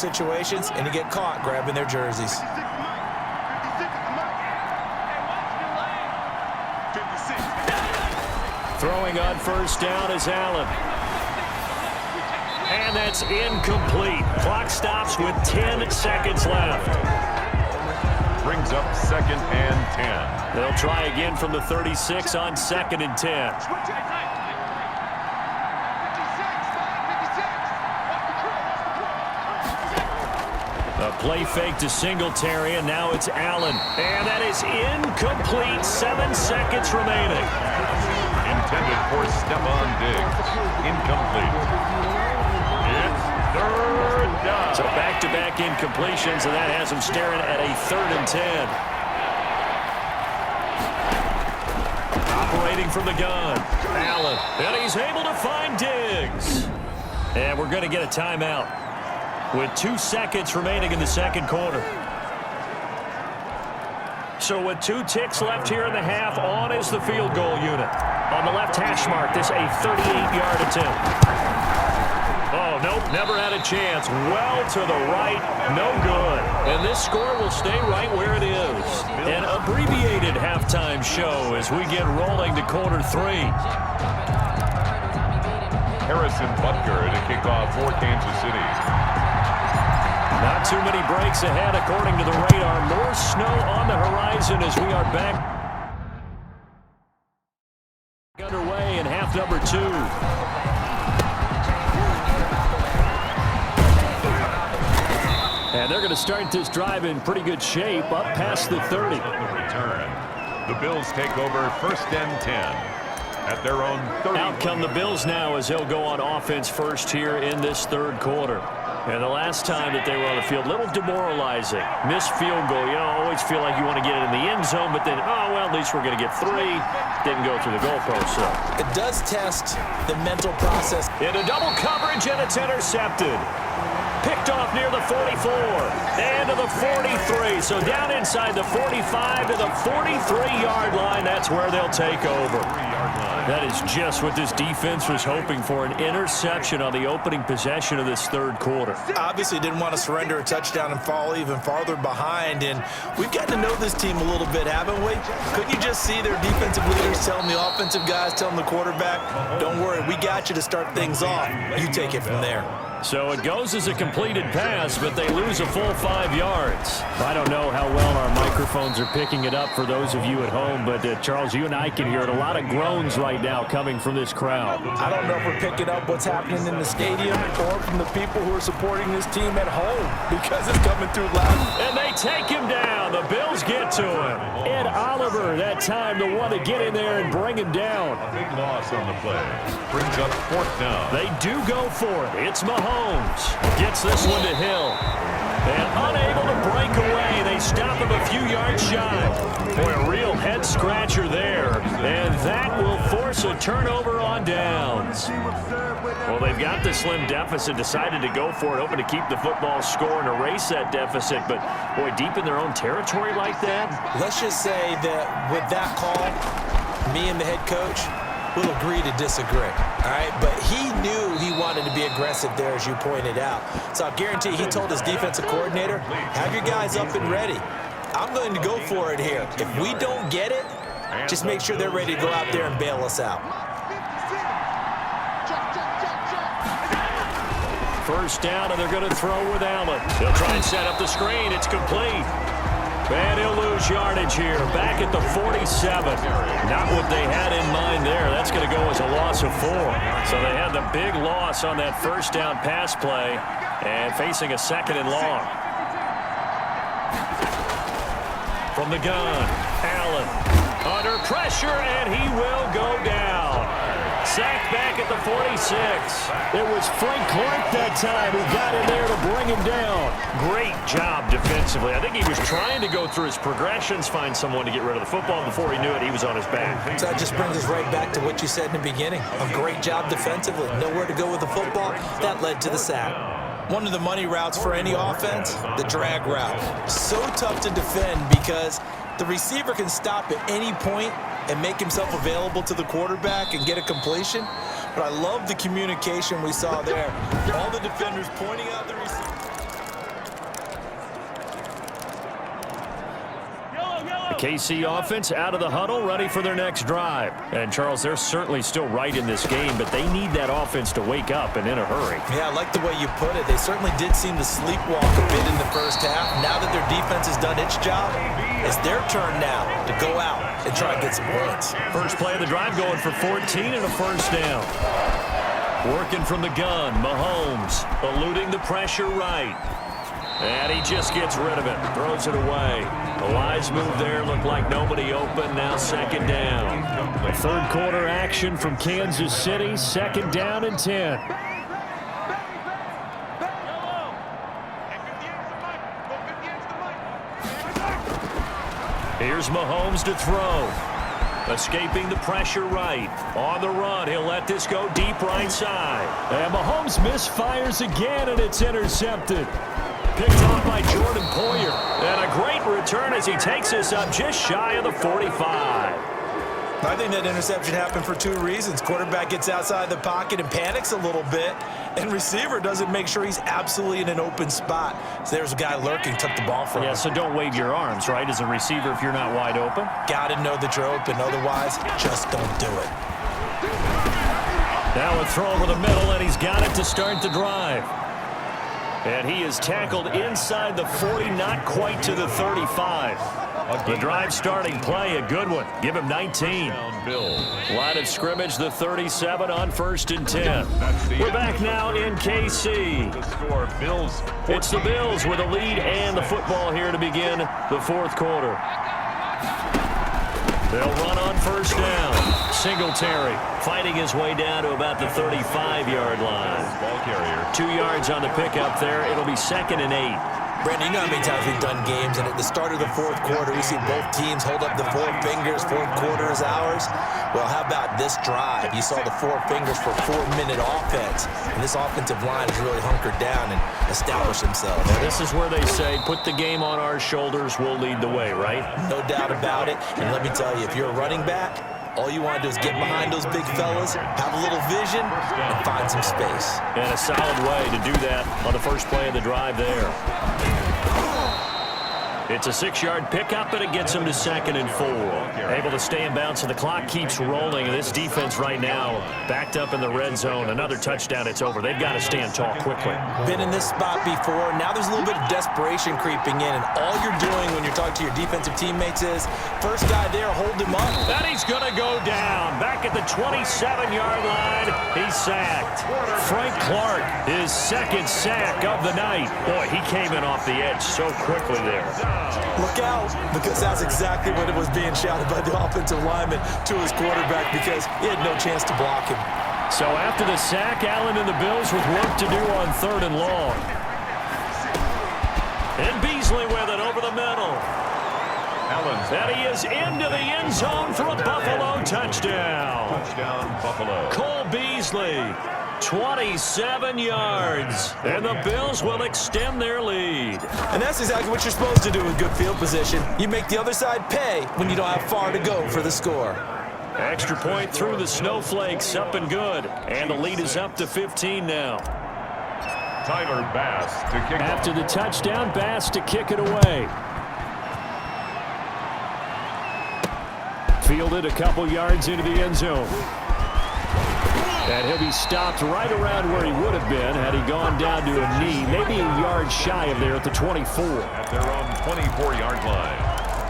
situations and you get caught grabbing their jerseys. Throwing on first down is Allen. And that's incomplete. Clock stops with 10 seconds left. Brings up 2nd and 10. They'll try again from the 36 on 2nd and 10. A play fake to Singletary, and now it's Allen. And that is incomplete. 7 seconds remaining. Intended for Stephon Diggs. Incomplete. It's 3rd down. So back-to-back incompletions, and that has him staring at a 3rd and 10. Operating from the gun. Allen. And he's able to find Diggs. And we're going to get a timeout with 2 seconds remaining in the second quarter. So with 2 ticks left here in the half, on is the field goal unit. On the left hash mark, this a 38-yard attempt. Oh, nope, never had a chance. Well to the right, no good. And this score will stay right where it is. An abbreviated halftime show as we get rolling to quarter 3. Harrison Butker to kick off for Kansas City. Not too many breaks ahead according to the radar. More snow on the horizon as we are back underway in half number 2. And they're going to start this drive in pretty good shape up past the 30. Return. The Bills take over 1st and 10 at their own 30. Out come the Bills now as they'll go on offense first here in this third quarter. And the last time that they were on the field, a little demoralizing. Missed field goal. You know, always feel like you want to get it in the end zone, but then, oh, well, at least we're going to get 3. Didn't go through the goalpost, so. It does test the mental process. Into double coverage, and it's intercepted. Picked off near the 44 and to the 43. So down inside the 45 to the 43-yard line. That's where they'll take over. That is just what this defense was hoping for, an interception on the opening possession of this third quarter. Obviously didn't want to surrender a touchdown and fall even farther behind. And we've gotten to know this team a little bit, haven't we? Couldn't you just see their defensive leaders telling the offensive guys, telling the quarterback, don't worry, we got you to start things off. You take it from there. So it goes as a completed pass, but they lose a full 5 yards. I don't know how well our microphones are picking it up for those of you at home, but Charles, you and I can hear it. A lot of groans right now coming from this crowd. I don't know if we're picking up what's happening in the stadium or from the people who are supporting this team at home because it's coming through loud. And they take him down. The Bills get to him. Ed Oliver, that time, the one to get in there and bring him down. Big loss on the play. Brings up 4th down. They do go for it. It's Mahomes. Gets this one to Hill. And unable to break away. They stop him a few yards shy. Boy, a real head-scratcher there. And that will force a turnover on downs. Well, they've got the slim deficit, decided to go for it, hoping to keep the football score and erase that deficit. But, boy, deep in their own territory like that. Let's just say that with that call, me and the head coach will agree to disagree, all right? But he knew he wanted to be aggressive there, as you pointed out. So I guarantee he told his defensive coordinator, have your guys up and ready. I'm going to go for it here. If we don't get it, just make sure they're ready to go out there and bail us out. First down, and they're going to throw with Allen. They'll try and set up the screen. It's complete. And he'll lose yardage here. Back at the 47. Not what they had in mind there. That's going to go as a loss of 4. So they had the big loss on that first down pass play and facing a 2nd and long. From the gun, Allen under pressure, and he will go down. Sacked back at the 46. It was Frank Clark that time who got in there to bring him down. Great job defensively. I think he was trying to go through his progressions, find someone to get rid of the football. Before he knew it, he was on his back. So that just brings us right back to what you said in the beginning. A great job defensively. Nowhere to go with the football. That led to the sack. One of the money routes for any offense, the drag route. So tough to defend because the receiver can stop at any point and make himself available to the quarterback and get a completion. But I love the communication we saw there. All the defenders pointing out the receiver. KC offense out of the huddle, ready for their next drive. And, Charles, they're certainly still right in this game, but they need that offense to wake up and in a hurry. Yeah, I like the way you put it. They certainly did seem to sleepwalk a bit in the first half. Now that their defense has done its job, it's their turn now to go out and try and get some points. First play of the drive going for 14 and a first down. Working from the gun, Mahomes eluding the pressure right. And he just gets rid of it, throws it away. A wise move there, looked like nobody open, now second down. A third quarter action from Kansas City, second down and 10. Here's Mahomes to throw. Escaping the pressure right. On the run, he'll let this go deep right side. And Mahomes misfires again, and it's intercepted. Picked off by Jordan Poyer. And a great return as he takes this up just shy of the 45. I think that interception happened for two reasons. Quarterback gets outside the pocket and panics a little bit, and receiver doesn't make sure he's absolutely in an open spot. So there's a guy lurking, took the ball from him. Yeah, so don't wave your arms, right, as a receiver if you're not wide open. Got to know that you're open. Otherwise, just don't do it. Now a throw over the middle, and he's got it to start the drive. And he is tackled inside the 40, not quite to the 35. The drive starting play, a good one. Give him 19. Line of scrimmage, the 37 on 1st and 10. We're back now in KC. It's the Bills with a lead and the football here to begin the fourth quarter. They'll run on first down. Singletary fighting his way down to about the 35-yard line. Ball carrier. 2 yards on the pickup there. It'll be 2nd and 8. Brandon, you know how many times we've done games, and at the start of the fourth quarter, we see both teams hold up the four fingers, fourth quarter is ours. Well, how about this drive? You saw the four fingers for 4-minute offense, and this offensive line has really hunkered down and established themselves. Well, this is where they say, put the game on our shoulders, we'll lead the way, right? No doubt about it, and let me tell you, if you're a running back, all you want to do is get behind those big fellas, have a little vision, and find some space. And a solid way to do that on the first play of the drive there. It's a 6-yard pickup, and it gets him to 2nd and 4. Able to stay in bounds, and the clock keeps rolling. And this defense right now backed up in the red zone. Another touchdown, it's over. They've got to stand tall quickly. Been in this spot before. Now there's a little bit of desperation creeping in, and all you're doing when you're talking to your defensive teammates is, first guy there, hold him up. And he's going to go down. Back at the 27-yard line, he's sacked. Frank Clark, his 2nd sack of the night. Boy, he came in off the edge so quickly there. Look out, because that's exactly what it was being shouted by the offensive lineman to his quarterback, because he had no chance to block him. So after the sack, Allen and the Bills with work to do on 3rd and long. And Beasley with it over the middle. And he is into the end zone for a Buffalo touchdown. Touchdown, Buffalo. Cole Beasley, 27 yards. And the Bills will extend their lead. And that's exactly what you're supposed to do with good field position. You make the other side pay when you don't have far to go for the score. Extra point through the snowflakes, up and good. And the lead is up to 15 now. Tyler Bass to kick After the touchdown, Bass to kick it away. Fielded a couple yards into the end zone. And he'll be stopped right around where he would have been had he gone down to a knee, maybe a yard shy of there at the 24. at their own 24-yard line.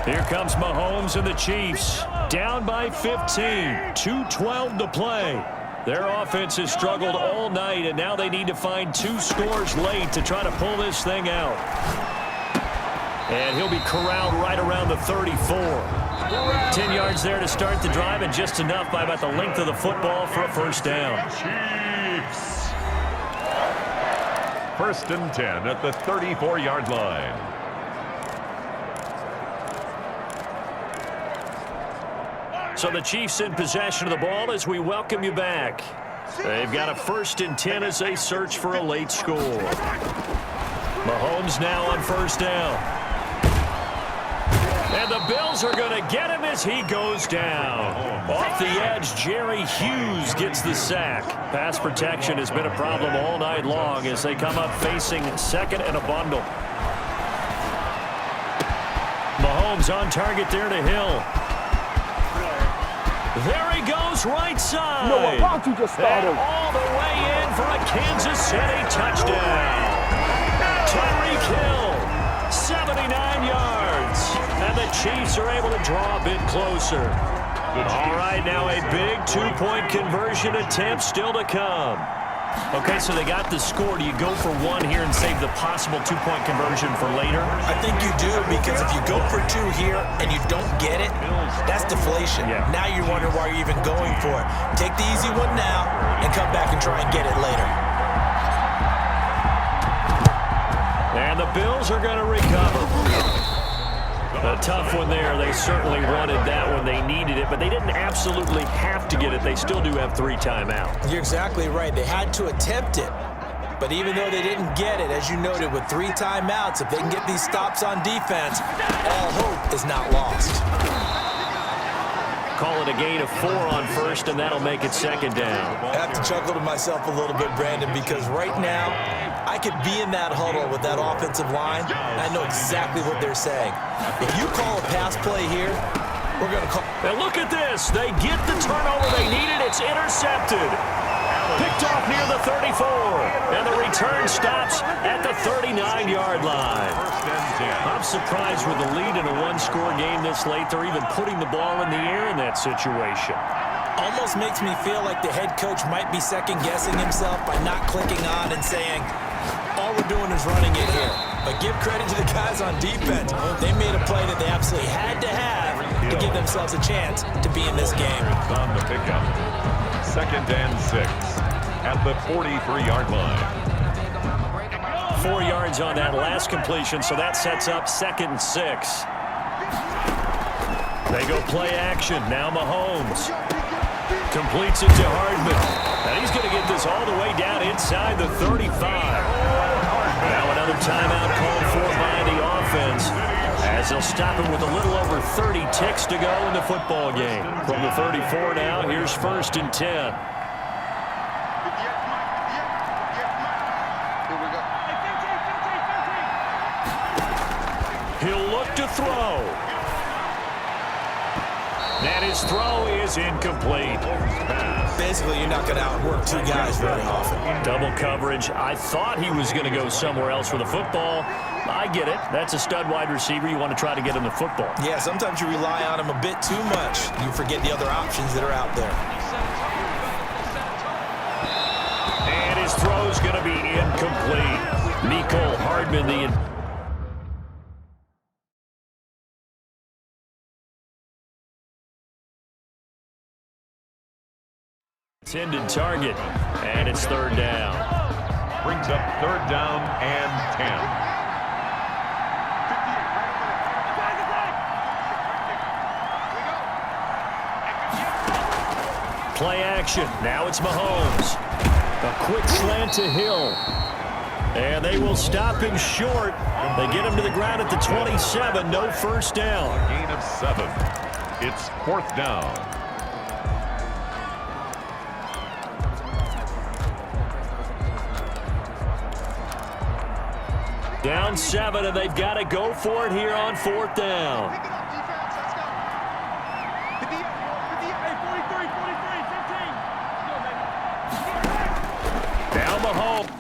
Here comes Mahomes and the Chiefs. Down by 15. 2:12 to play. Their offense has struggled all night, and now they need to find 2 scores late to try to pull this thing out. And he'll be corralled right around the 34. 10 yards there to start the drive, and just enough by about the length of the football for a first down. Chiefs. 1st and 10 at the 34-yard line. So the Chiefs in possession of the ball as we welcome you back. They've got a 1st and 10 as they search for a late score. Mahomes now on first down. And the Bills are going to get him as he goes down. Off the edge, Jerry Hughes gets the sack. Pass protection has been a problem all night long as they come up facing 2nd and a bundle. Mahomes on target there to Hill. There he goes, right side. You know what? Why don't you just start and over? all the way in for a Kansas City touchdown. Tyreek Hill, 79 yards. And the Chiefs are able to draw a bit closer. All right, now a big two-point conversion attempt still to come. Okay, so they got the score. Do you go for one here and save the possible two-point conversion for later? I think you do, because if you go for two here and you don't get it, that's deflation. Yeah. Now you're wondering why you're even going for it. Take the easy one now and come back and try and get it later. And the Bills are going to recover. A tough one there. They certainly wanted that one. They needed it, but they didn't absolutely have to get it. They still do have 3 timeouts. You're exactly right. They had to attempt it. But even though they didn't get it, as you noted, with 3 timeouts, if they can get these stops on defense, all hope is not lost. Call it a gain of 4 on first, and that'll make it second down. I have to chuckle to myself a little bit, Brandon, because right now I could be in that huddle with that offensive line, and I know exactly what they're saying. If you call a pass play here, we're going to call... And look at this. They get the turnover they needed. It's intercepted. Picked off near the 34. And the return stops at the 39-yard line. I'm surprised with the lead in a one-score game this late, they're even putting the ball in the air in that situation. Almost makes me feel like the head coach might be second-guessing himself by not clicking on and saying, all we're doing is running it here. But give credit to the guys on defense. They made a play that they absolutely had to have to give themselves a chance to be in this game. On the pickup. 2nd and 6 at the 43-yard line. 4 yards on that last completion, so that sets up 2nd and 6. They go play action. Now Mahomes completes it to Hardman. And he's going to get this all the way down inside the 35. Now another timeout called for by the offense, as they'll stop him with a little over 30 ticks to go in the football game. From the 34 now, here's 1st and 10. He'll look to throw. And his throw is incomplete. Basically, you're not going to outwork 2 guys very often. Double coverage. I thought he was going to go somewhere else for the football. I get it. That's a stud wide receiver. You want to try to get him the football. Yeah, sometimes you rely on him a bit too much. You forget the other options that are out there. And his throw's going to be incomplete. Nicole Hardman, the intended target, and it's 3rd down. Brings up 3rd down and 10. Play action. Now it's Mahomes. A quick slant to Hill. And they will stop him short. They get him to the ground at the 27. No first down. A gain of 7. It's 4th down. Down 7, and they've got to go for it here on 4th down. Down Mahomes.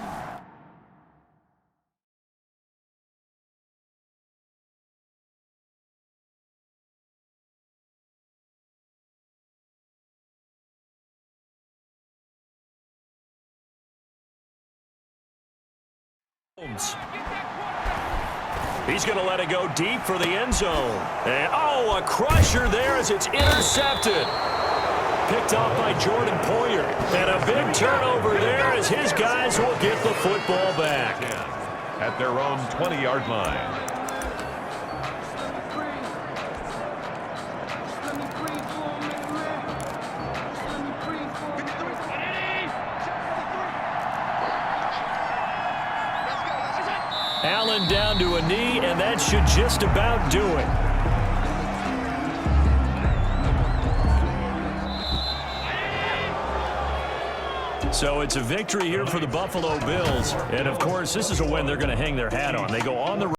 He's going to let it go deep for the end zone. And, oh, a crusher there as it's intercepted. Picked off by Jordan Poyer. And a big turnover there as his guys will get the football back. At their own 20-yard line. Allen down to a knee, and that should just about do it. So it's a victory here for the Buffalo Bills. And, of course, this is a win they're going to hang their hat on. They go on the